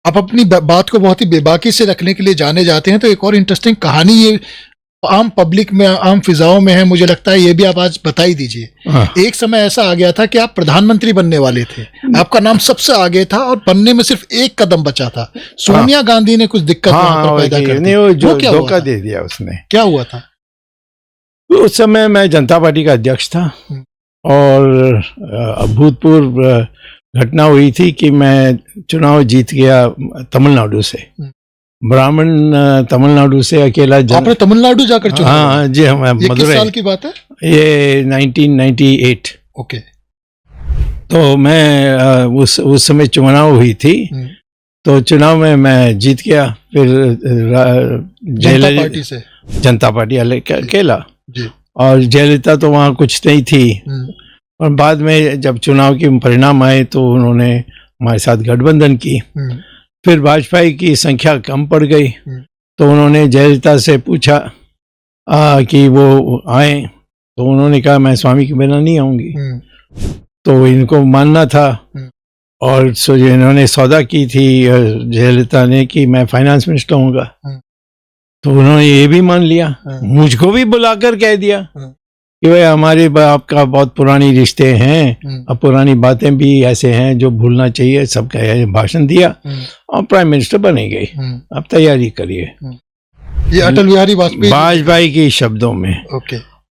आप अपनी बात को बहुत ही बेबाकी से रखने के लिए जाने जाते हैं, तो एक और इंटरेस्टिंग कहानी ये आम पब्लिक में, आम फिजाओं में है, मुझे लगता है ये भी आप आज बता ही दीजिए। एक समय ऐसा आ गया था कि आप प्रधानमंत्री बनने वाले थे, आपका नाम सबसे आगे था और बनने में सिर्फ एक कदम बचा था। सोनिया गांधी ने कुछ दिक्कत वहां पर पैदा कर दी। वो क्या धोखा दे दिया उसने। क्या हुआ था? उस समय मैं जनता पार्टी का अध्यक्ष था और अभूतपूर्व घटना हुई थी कि मैं चुनाव जीत गया तमिलनाडु से, ब्राह्मण तमिलनाडु से अकेला। आपने तमिलनाडु जाकर चुनाव? हाँ जी, हम ये किस साल की बात है? ये 1998। ओके। तो मैं उस समय चुनाव हुई थी, तो चुनाव में मैं जीत गया। फिर जनता पार्टी से? जनता पार्टी अकेला जी। और जयललिता तो वहाँ कुछ नहीं थी। और बाद में जब चुनाव के परिणाम आए तो उन्होंने हमारे साथ गठबंधन की। फिर भाजपा की संख्या कम पड़ गई, तो उन्होंने जयललिता से पूछा कि वो आए, तो उन्होंने कहा मैं स्वामी के बिना नहीं आऊंगी। तो इनको मानना था और इन्होंने सौदा की थी जयललिता ने कि मैं फाइनेंस मिनिस्टर होऊंगा, तो उन्होंने ये भी मान लिया। मुझको भी बुलाकर कह दिया कि भाई हमारे आपका बहुत पुरानी रिश्ते हैं, अब पुरानी बातें भी ऐसे हैं जो भूलना चाहिए, सबका भाषण दिया और प्राइम मिनिस्टर बने गई, अब तैयारी करिए। ये अटल बिहारी वाजपेयी के शब्दों में। ओके।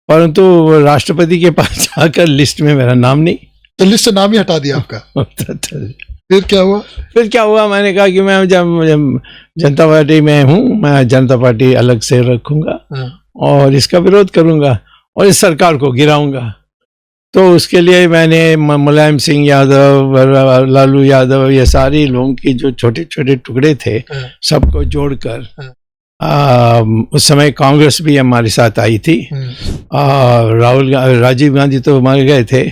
परंतु राष्ट्रपति के पास जाकर लिस्ट में मेरा नाम नहीं, तो लिस्ट से नाम ही हटा दिया आपका। फिर क्या हुआ? मैंने कहा कि मैं जब जनता पार्टी में हूँ, मैं जनता पार्टी अलग से रखूंगा और इसका विरोध करूंगा और इस सरकार को गिराऊंगा। तो उसके लिए मैंने मुलायम सिंह यादव, लालू यादव, ये सारे लोगों की जो छोटे छोटे टुकड़े थे सबको जोड़कर, उस समय कांग्रेस भी हमारे साथ आई थी, राजीव गांधी तो मर गए थे,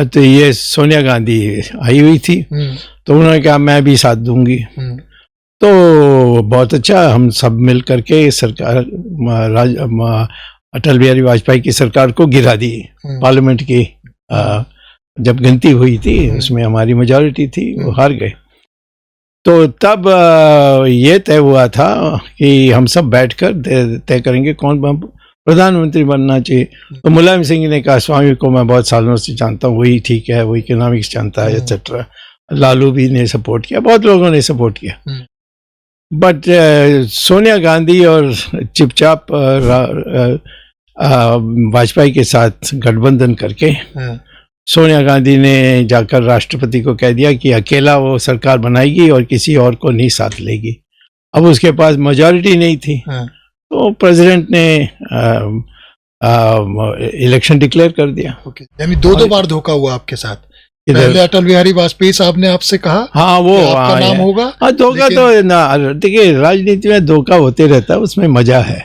तो ये सोनिया गांधी आई हुई थी, तो उन्होंने कहा मैं भी साथ दूंगी। तो बहुत अच्छा, हम सब मिल करके सरकार अटल बिहारी वाजपेयी की सरकार को गिरा दी। पार्लियामेंट की जब गिनती हुई थी उसमें हमारी मेजॉरिटी थी, वो हार गए। तो तब ये तय हुआ था कि हम सब बैठकर तय करेंगे कौन प्रधानमंत्री बनना चाहिए। तो मुलायम सिंह ने कहा स्वामी को मैं बहुत सालों से जानता हूँ, वही ठीक है, वही इकोनॉमिक्स जानता है एक्सेट्रा। लालू भी ने सपोर्ट किया, बहुत लोगों ने सपोर्ट किया। बट सोनिया गांधी और चुपचाप वाजपेयी के साथ गठबंधन करके सोनिया गांधी ने जाकर राष्ट्रपति को कह दिया कि अकेला वो सरकार बनाएगी और किसी और को नहीं साथ लेगी। अब उसके पास मेजॉरिटी नहीं थी, तो प्रेसिडेंट ने इलेक्शन डिक्लेयर कर दिया। यानी दो बार धोखा हुआ आपके साथ। पहले अटल बिहारी वाजपेयी साहब ने आपसे कहा हाँ वो आपका नाम होगा। धोखा तो ना, देखिए राजनीति में धोखा होते रहता है, उसमें मजा है।